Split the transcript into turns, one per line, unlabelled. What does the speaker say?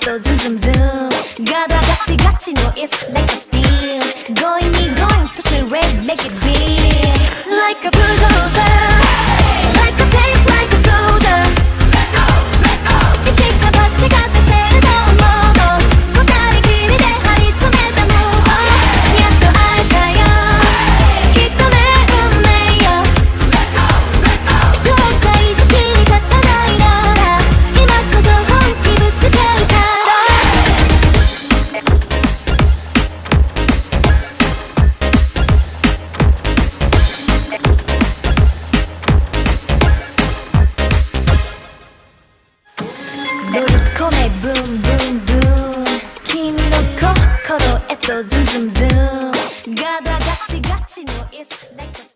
とズンズンズンガタガチガチの It's like a steam Going me going such a red-legged beam Like a bulldozer Like a tank like a soldier Let's go, let's go 一か八が出せると思う二人きりで張り詰めたものやっと会えたよきっとね運命よ Let's go, let's go 後悔先に立たないなら今こそ本気ぶつけるから乗り込めブンブンブン君の心へとズンズンズンガタガチガチの It's like a